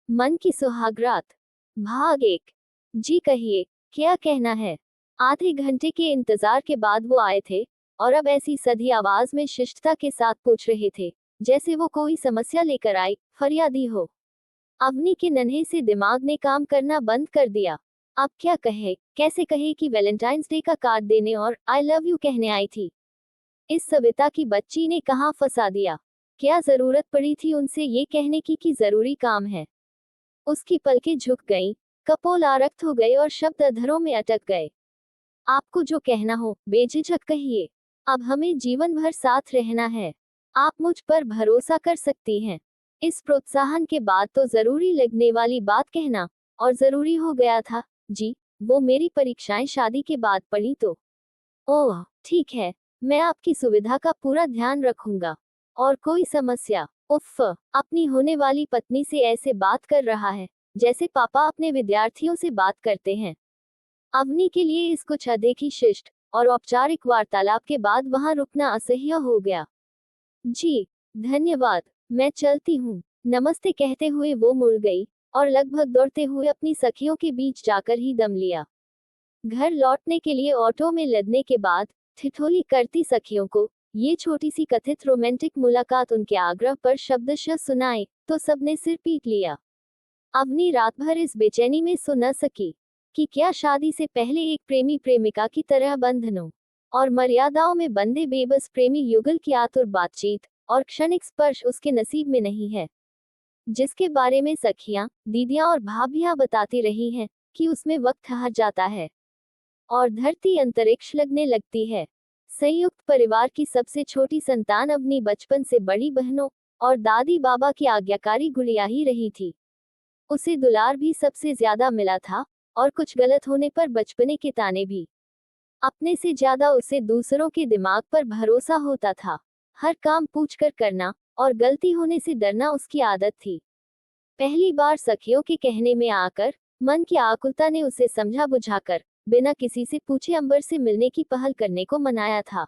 मन की सुहागरात भाग एक। जी कहिए, क्या कहना है। आधे घंटे के इंतजार के बाद वो आए थे और अब ऐसी सधी आवाज में शिष्टता के साथ पूछ रहे थे जैसे वो कोई समस्या लेकर आई, फरियादी हो। अवनी के नन्हे से दिमाग ने काम करना बंद कर दिया। अब क्या कहे, कैसे कहे कि वैलेंटाइंस डे का कार्ड देने और आई लव यू कहने आई थी। इस सविता की बच्ची ने कहाँ फंसा दिया। क्या जरूरत पड़ी थी उनसे ये कहने की कि जरूरी काम है। उसकी पलकें झुक गईं, कपोल आरक्त हो गए और शब्द अधरों में अटक गए। आपको जो कहना हो बेझिझक कहिए। अब हमें जीवन भर साथ रहना है। आप मुझ पर भरोसा कर सकती हैं। इस प्रोत्साहन के बाद तो जरूरी लगने वाली बात कहना और जरूरी हो गया था। जी, वो मेरी परीक्षाएं शादी के बाद पड़ी तो। ओह ठीक है, मैं आपकी सुविधा का पूरा ध्यान रखूंगा। और कोई समस्या? उफ़, अपनी होने वाली पत्नी से ऐसे बात कर रहा है जैसे पापा अपने विद्यार्थियों से बात करते हैं। अवनी के लिए इस कुछ अदेखी शिष्ट और औपचारिक वार्तालाप के बाद वहां रुकना असह्य हो गया। जी, धन्यवाद, मैं चलती हूँ। नमस्ते कहते हुए वो मुड़ गई और लगभग दौड़ते हुए अपनी सखियों के बीच जाकर ही दम लिया। घर लौटने के लिए ऑटो में लदने के बाद ठिठोली करती सखियों को ये छोटी सी कथित रोमांटिक मुलाकात उनके आग्रह पर शब्दशः सुनाई तो सबने सिर पीट लिया। अवनी रात भर इस बेचैनी में सो न सकी कि क्या शादी से पहले एक प्रेमी प्रेमिका की तरह बंधनों और मर्यादाओं में बंधे बेबस प्रेमी युगल की आतुर बातचीत और क्षणिक स्पर्श उसके नसीब में नहीं है, जिसके बारे में सखियां, दीदियां और भाभियां बताती रही हैं कि उसमें वक्त ठहर जाता है और धरती अंतरिक्ष लगने लगती है। संयुक्त परिवार की सबसे छोटी संतान अवनी बचपन से बड़ी बहनों और दादी बाबा की आज्ञाकारी गुड़िया ही रही थी। उसे दुलार भी सबसे ज्यादा मिला था और कुछ गलत होने पर बचपने के ताने भी। अपने से ज्यादा उसे दूसरों के दिमाग पर भरोसा होता था। हर काम पूछकर करना और गलती होने से डरना उसकी आदत थी। पहली बार सखियों के कहने में आकर मन की आकुलता ने उसे समझा बुझाकर बिना किसी से पूछे अंबर से मिलने की पहल करने को मनाया था।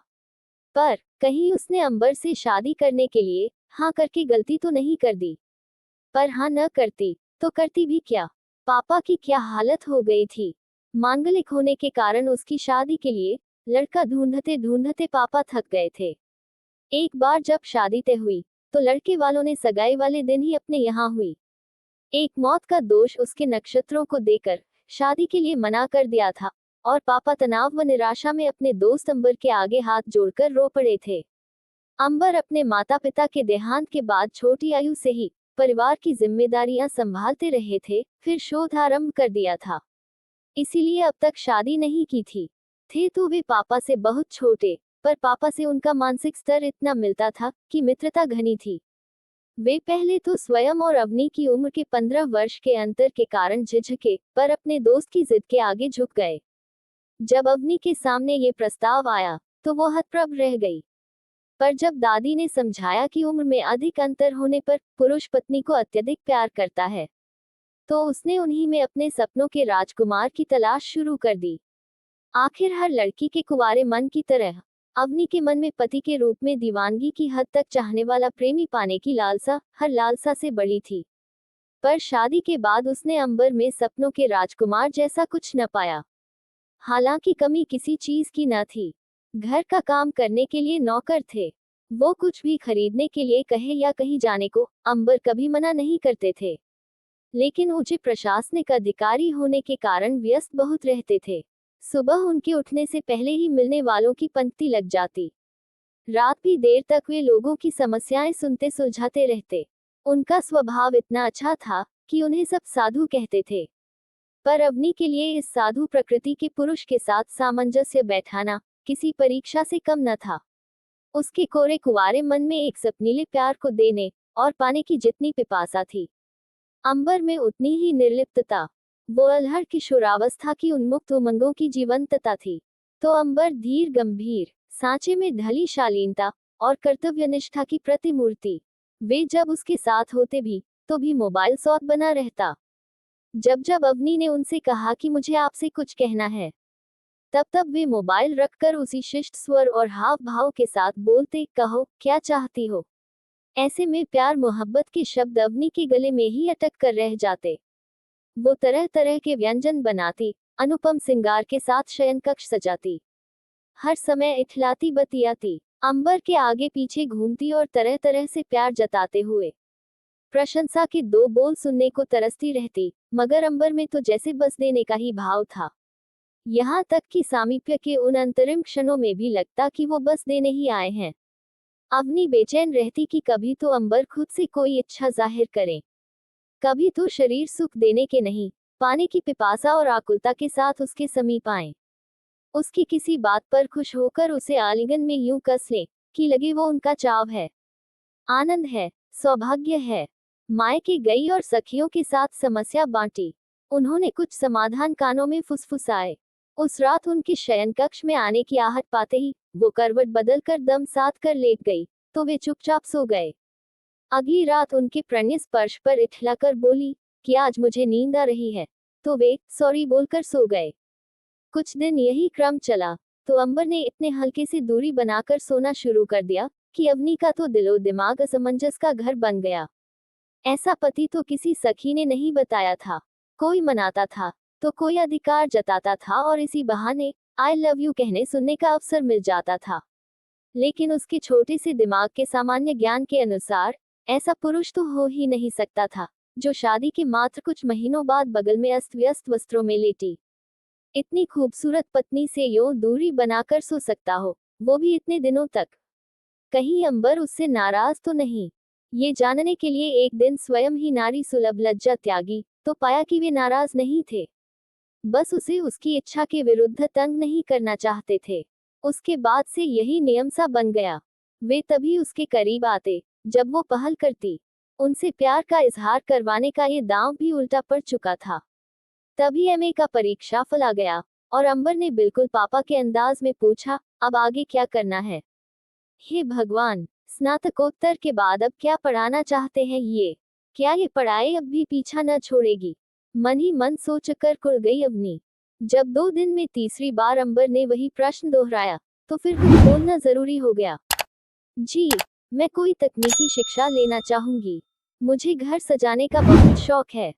पर कहीं उसने अंबर से शादी करने के लिए हाँ करके गलती तो नहीं कर दी। पर हाँ न करती तो करती भी क्या। पापा की क्या हालत हो गई थी। मांगलिक होने के कारण उसकी शादी के लिए लड़का ढूंढते ढूंढते पापा थक गए थे। एक बार जब शादी तय हुई तो लड़के वालों ने सगाई वाले दिन ही अपने यहाँ हुई एक मौत का दोष उसके नक्षत्रों को देकर शादी के लिए मना कर दिया था और पापा तनाव व निराशा में अपने दोस्त अंबर के आगे हाथ जोड़कर रो पड़े थे। अंबर अपने माता पिता के देहांत के बाद छोटी आयु से ही परिवार की जिम्मेदारियां संभालते रहे थे, फिर शोध आरंभ कर दिया था। इसीलिए अब तक शादी नहीं की थी। थे तो वे पापा से बहुत छोटे, पर पापा से उनका मानसिक स्तर इतना मिलता था कि मित्रता घनी थी। वे पहले तो स्वयं और अवनी की उम्र के 15 वर्ष के अंतर के कारण झिझके, पर अपने दोस्त की जिद के आगे झुक गए। जब अवनी के सामने ये प्रस्ताव आया तो वो हतप्रभ रह गई। पर जब दादी ने समझाया कि उम्र में अधिक अंतर होने पर पुरुष पत्नी को अत्यधिक प्यार करता है, तो उसने उन्हीं में अपने सपनों के राजकुमार की तलाश शुरू कर दी। आखिर हर लड़की के कुंवारे मन की तरह अवनी के मन में पति के रूप में दीवानगी की हद तक चाहने वाला प्रेमी पाने की लालसा हर लालसा से बड़ी थी। पर शादी के बाद उसने अंबर में सपनों के राजकुमार जैसा कुछ न पाया। हालांकि कमी किसी चीज की न थी। घर का काम करने के लिए नौकर थे। वो कुछ भी खरीदने के लिए कहे या कहीं जाने को अंबर कभी मना नहीं करते थे। लेकिन ऊंचे प्रशासनिक अधिकारी होने के कारण व्यस्त बहुत रहते थे। सुबह उनके उठने से पहले ही मिलने वालों की पंक्ति लग जाती। रात भी देर तक वे लोगों की समस्याएं सुनते सुलझाते रहते। उनका स्वभाव इतना अच्छा था कि उन्हें सब साधु कहते थे। पर अवनी के लिए इस साधु प्रकृति के पुरुष के साथ सामंजस्य बैठाना किसी परीक्षा से कम न था। उसके कोरे कुंवारे मन में एक सपनीले प्यार को देने और पाने की जितनी पिपासा थी, अंबर में उतनी ही निर्लिप्तता। वो अल्हड़ किशोरावस्था की उन्मुक्त उमंगों की जीवंतता थी। तो अंबर धीर गंभीर, सांचे में ढली शालीनता और कर्तव्यनिष्ठा की प्रतिमूर्ति। वे जब उसके साथ होते भी तो भी मोबाइल सौत बना रहता। जब जब अवनी ने उनसे कहा कि मुझे आपसे कुछ कहना है, तब तब वे मोबाइल रखकर उसी शिष्ट स्वर और हाव भाव के साथ बोलते, कहो क्या चाहती हो। ऐसे में प्यार मोहब्बत के शब्द अवनी के गले में ही अटक कर रह जाते। वो तरह तरह के व्यंजन बनाती, अनुपम श्रृंगार के साथ शयन कक्ष सजाती, हर समय इठलाती बतियाती, अंबर के आगे पीछे घूमती और तरह तरह से प्यार जताते हुए प्रशंसा के दो बोल सुनने को तरसती रहती, मगर अंबर में तो जैसे बस देने का ही भाव था। यहाँ तक कि सामीप्य के उन अंतरिम क्षणों में भी लगता कि वो बस देने ही आए हैं। अवनी बेचैन रहती कि कभी तो अंबर खुद से कोई इच्छा जाहिर करे, कभी तो शरीर सुख देने के नहीं, पाने की पिपासा और आकुलता के साथ उसके समीप आए, उसकी किसी बात पर खुश होकर उसे आलिंगन में यूं कस ले कि लगे वो उनका चाव है, आनंद है, सौभाग्य है। मायके गई और सखियों के साथ समस्या बांटी। उन्होंने कुछ समाधान कानों में फुसफुसाए। उस रात उनके शयन कक्ष में आने की आहट पाते ही वो करवट बदल कर दम साध कर लेट गई, तो वे चुपचाप सो गए। अगली रात उनके प्रणय स्पर्श पर इठलाकर बोली कि आज मुझे नींद आ रही है, तो वे सॉरी बोलकर सो गए। कुछ दिन यही क्रम चला, तो अंबर ने इतने हल्के से दूरी बनाकर सोना शुरू कर दिया कि अवनी का तो दिलो दिमाग असमंजस का घर बन गया। ऐसा पति तो किसी सखी ने नहीं बताया था। कोई मनाता था तो कोई अधिकार जताता था और इसी बहाने आई लव यू कहने सुनने का अवसर मिल जाता था। लेकिन उसके छोटे से दिमाग के सामान्य ज्ञान के अनुसार ऐसा पुरुष तो हो ही नहीं सकता था जो शादी के मात्र कुछ महीनों बाद बगल में अस्त व्यस्त वस्त्रों में लेटी इतनी खूबसूरत पत्नी से यूं दूरी बनाकर सो सकता हो, वो भी इतने दिनों तक। कहीं अंबर उससे नाराज तो नहीं। ये जानने के लिए एक दिन स्वयं ही नारी सुलभ लज्जा त्यागी, तो पाया कि वे नाराज नहीं थे। बस उसे उसकी इच्छा के विरुद्ध तंग नहीं करना चाहते थे। उसके बाद से यही नियम सा बन गया। वे तभी उसके करीब आते जब वो पहल करती। उनसे प्यार का इजहार करवाने का ये दांव भी उल्टा पड़ चुका था। तभी एमए का परीक्षा फल आ गया और अंबर ने बिल्कुल पापा के अंदाज में पूछा, अब आगे क्या करना है? हे भगवान, स्नातकोत्तर के बाद अब क्या पढ़ाना चाहते हैं ये? क्या ये पढ़ाई अब भी पीछा न छोड़ेगी? मन ही मन सोचकर कुड़ गई अवनी। जब 2 दिन में तीसरी बार अंबर ने वही प्रश्न दोहराया, तो फिर कुछ बोलना जरूरी हो गया। जी, मैं कोई तकनीकी शिक्षा लेना चाहूंगी। मुझे घर सजाने का बहुत शौक है।